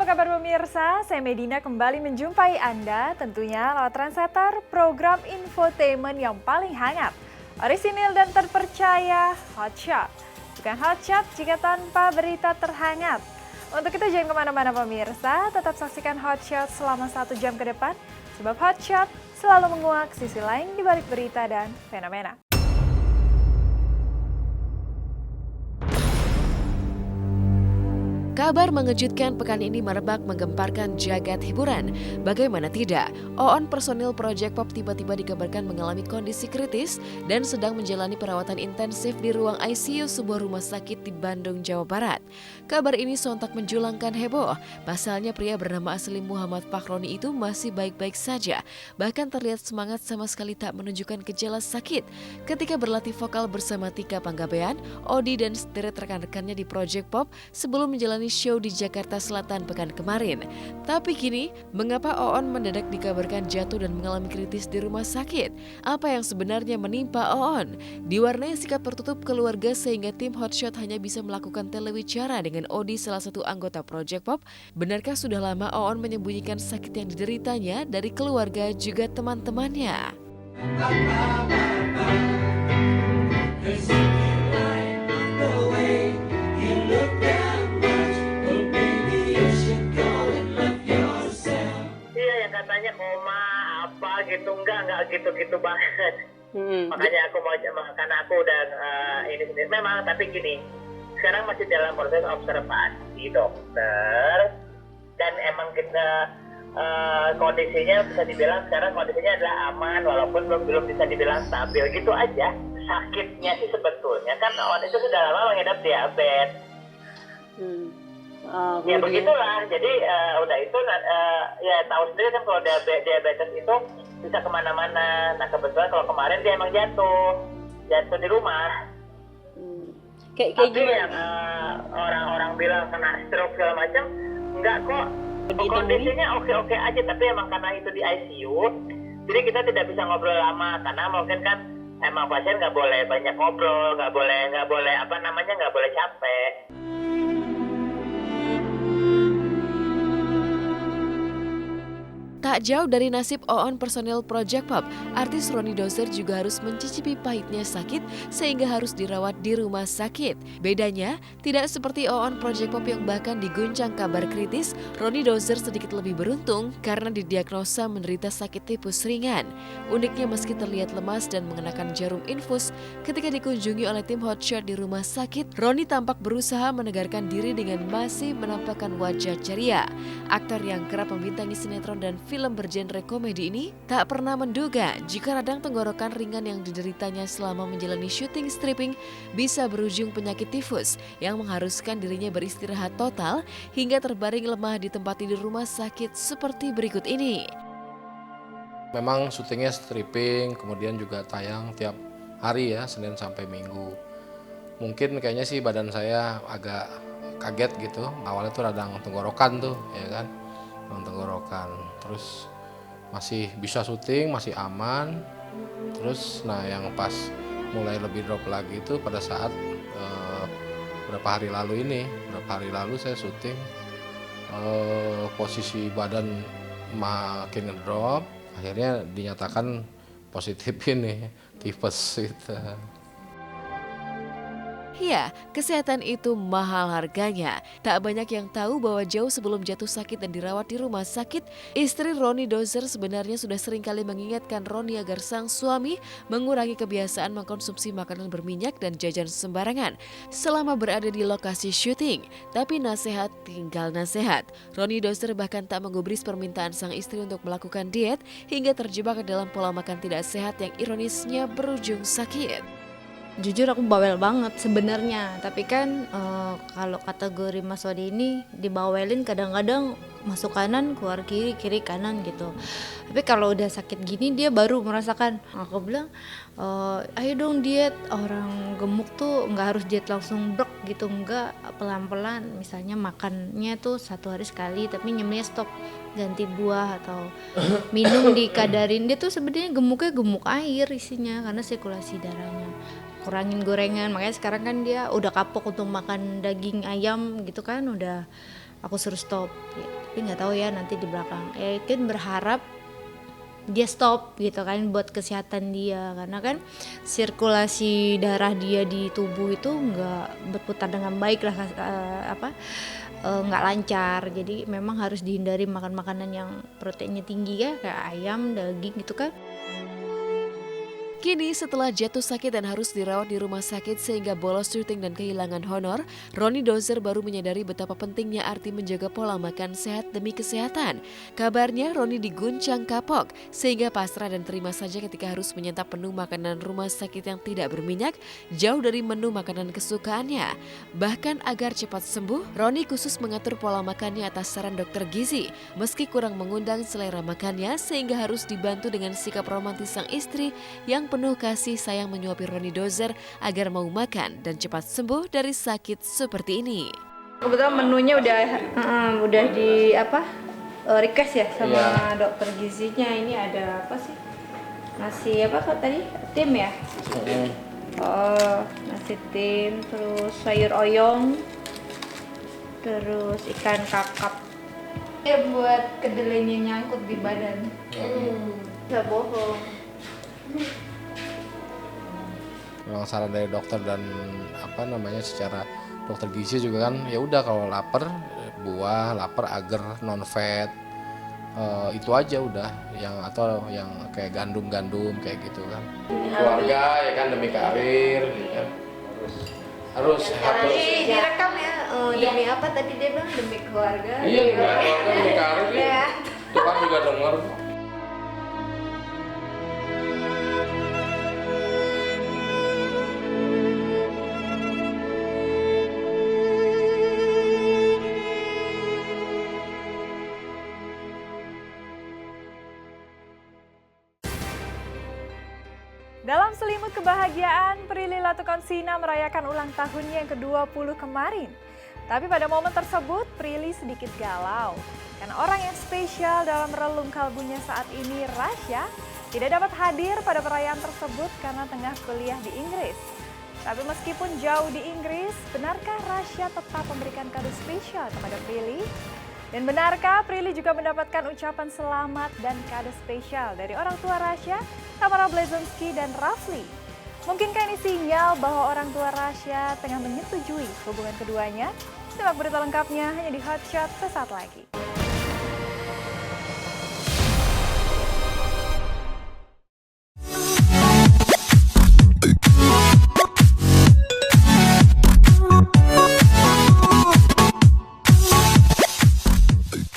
kabar pemirsa? Saya Medina kembali menjumpai Anda tentunya lewat Trendsetter, program infotainment yang paling hangat, orisinil dan terpercaya, Hotshot. Bukan Hotshot jika tanpa berita terhangat. Untuk itu jangan kemana-mana pemirsa, tetap saksikan Hotshot selama 1 jam ke depan, sebab Hotshot selalu menguak sisi lain di balik berita dan fenomena. Kabar mengejutkan pekan ini merebak menggemparkan jagat hiburan. Bagaimana tidak, Oon personil Project Pop tiba-tiba dikabarkan mengalami kondisi kritis dan sedang menjalani perawatan intensif di ruang ICU sebuah rumah sakit di Bandung, Jawa Barat. Kabar ini sontak menjulangkan heboh. Pasalnya pria bernama asli Muhammad Fakhroni itu masih baik-baik saja. Bahkan terlihat semangat sama sekali tak menunjukkan gejala sakit. Ketika berlatih vokal bersama Tika Panggabean, Odi dan sederet rekan-rekannya di Project Pop sebelum menjalani show di Jakarta Selatan pekan kemarin. Tapi kini, mengapa Oon mendadak dikabarkan jatuh dan mengalami kritis di rumah sakit? Apa yang sebenarnya menimpa Oon? Diwarnai sikap tertutup keluarga sehingga tim Hotshot hanya bisa melakukan telewicara dengan Odi, salah satu anggota Project Pop. Benarkah sudah lama Oon menyembunyikan sakit yang dideritanya dari keluarga juga teman-temannya? Katanya koma apa gitu, enggak gitu banget. Makanya aku mau, karena aku udah ini sendiri memang, tapi gini, sekarang masih dalam proses observasi dokter dan emang kita kondisinya bisa dibilang sekarang kondisinya adalah aman walaupun belum bisa dibilang stabil gitu aja. Sakitnya sih sebetulnya kan Oon itu sudah lama mengidap diabetes. Ya begitulah, jadi udah itu ya tahu sendiri kan kalau diabetes itu bisa kemana-mana. Nah kebetulan kalau kemarin dia emang jatuh di rumah. Kayak tapi yang orang-orang bilang kena stroke segala macam, enggak kok, kondisinya oke aja, tapi emang karena itu di ICU, jadi kita tidak bisa ngobrol lama karena mungkin kan emang pasien nggak boleh banyak ngobrol, nggak boleh nggak boleh capek. Tak jauh dari nasib Oon personil Project Pop, artis Roni Dozer juga harus mencicipi pahitnya sakit sehingga harus dirawat di rumah sakit. Bedanya, tidak seperti Oon Project Pop yang bahkan diguncang kabar kritis, Roni Dozer sedikit lebih beruntung karena didiagnosa menderita sakit tipus ringan. Uniknya meski terlihat lemas dan mengenakan jarum infus, ketika dikunjungi oleh tim Hotshot di rumah sakit, Roni tampak berusaha menegarkan diri dengan masih menampakkan wajah ceria. Aktor yang kerap membintangi sinetron dan film bergenre komedi ini tak pernah menduga jika radang tenggorokan ringan yang dideritanya selama menjalani syuting stripping bisa berujung penyakit tifus yang mengharuskan dirinya beristirahat total hingga terbaring lemah di tempat tidur rumah sakit seperti berikut ini. Memang syutingnya stripping, kemudian juga tayang tiap hari ya, Senin sampai Minggu. Mungkin kayaknya sih badan saya agak kaget gitu, awalnya tuh radang tenggorokan tuh ya kan. Tenggorokan, terus masih bisa syuting, masih aman. Terus nah yang pas mulai lebih drop lagi itu pada saat beberapa hari lalu saya syuting, posisi badan makin drop, akhirnya dinyatakan positif ini tipes gitu. Ya, kesehatan itu mahal harganya. Tak banyak yang tahu bahwa jauh sebelum jatuh sakit dan dirawat di rumah sakit, istri Roni Dozer sebenarnya sudah sering kali mengingatkan Roni agar sang suami mengurangi kebiasaan mengkonsumsi makanan berminyak dan jajan sembarangan selama berada di lokasi syuting. Tapi nasihat tinggal nasihat. Roni Dozer bahkan tak menggubris permintaan sang istri untuk melakukan diet hingga terjebak ke dalam pola makan tidak sehat yang ironisnya berujung sakit. Jujur aku bawel banget sebenarnya, tapi kan kalau kategori Mas Wadi ini dibawelin kadang-kadang masuk kanan keluar kiri, kiri kanan gitu. Tapi kalau udah sakit gini dia baru merasakan. Aku bilang ayo dong diet, orang gemuk tuh nggak harus diet langsung brok gitu, nggak, pelan-pelan. Misalnya makannya tuh 1 hari sekali tapi nyemilnya stop, ganti buah atau minum dikadarin. Dia tuh sebenarnya gemuknya gemuk air isinya karena sirkulasi darahnya. Kurangin gorengan, makanya sekarang kan dia udah kapok untuk makan daging ayam gitu kan, udah aku suruh stop gitu. Tapi nggak tahu ya nanti di belakang ya kan berharap dia stop gitu kan buat kesehatan dia, karena kan sirkulasi darah dia di tubuh itu nggak berputar dengan baik lah, nggak lancar. Jadi memang harus dihindari makan makanan yang proteinnya tinggi ya, kayak ayam, daging gitu kan. Kini setelah jatuh sakit dan harus dirawat di rumah sakit sehingga bolos syuting dan kehilangan honor, Roni Dozer baru menyadari betapa pentingnya arti menjaga pola makan sehat demi kesehatan. Kabarnya Roni diguncang kapok sehingga pasrah dan terima saja ketika harus menyantap menu makanan rumah sakit yang tidak berminyak, jauh dari menu makanan kesukaannya. Bahkan agar cepat sembuh, Roni khusus mengatur pola makannya atas saran dokter gizi. Meski kurang mengundang selera makannya sehingga harus dibantu dengan sikap romantis sang istri yang penuh kasih sayang menyuapi Roni Dozer agar mau makan dan cepat sembuh dari sakit seperti ini. Kebetulan menunya udah di request ya sama dokter gizinya. Ini ada apa sih? Nasi apa kok tadi? Tim ya? Tim. Oh, nasi tim, terus sayur oyong, terus ikan kakap. Ya buat kedelainya nyangkut di badan. Gak bohong. Memang saran dari dokter dan secara dokter gizi juga kan ya udah kalau lapar buah, lapar agar non fat, itu aja udah yang kayak gandum kayak gitu kan. Keluarga ya kan demi karir ya kan. Harus Direkam ya. Demi apa tadi dia bilang? Demi keluarga. Iya, demi keluarga demi karir ya. Itu kan juga denger. Dalam selimut kebahagiaan, Prilly Latukonsina merayakan ulang tahunnya yang ke-20 kemarin. Tapi pada momen tersebut, Prilly sedikit galau. Karena orang yang spesial dalam relung kalbunya saat ini, Rasya, tidak dapat hadir pada perayaan tersebut karena tengah kuliah di Inggris. Tapi meskipun jauh di Inggris, benarkah Rasya tetap memberikan kado spesial kepada Prilly? Dan benarkah Prilly juga mendapatkan ucapan selamat dan kado spesial dari orang tua Rasya, Tamara Blazonski dan Rafli? Mungkinkah ini sinyal bahwa orang tua Rasya tengah menyetujui hubungan keduanya? Simak berita lengkapnya hanya di Hotshot sesaat lagi.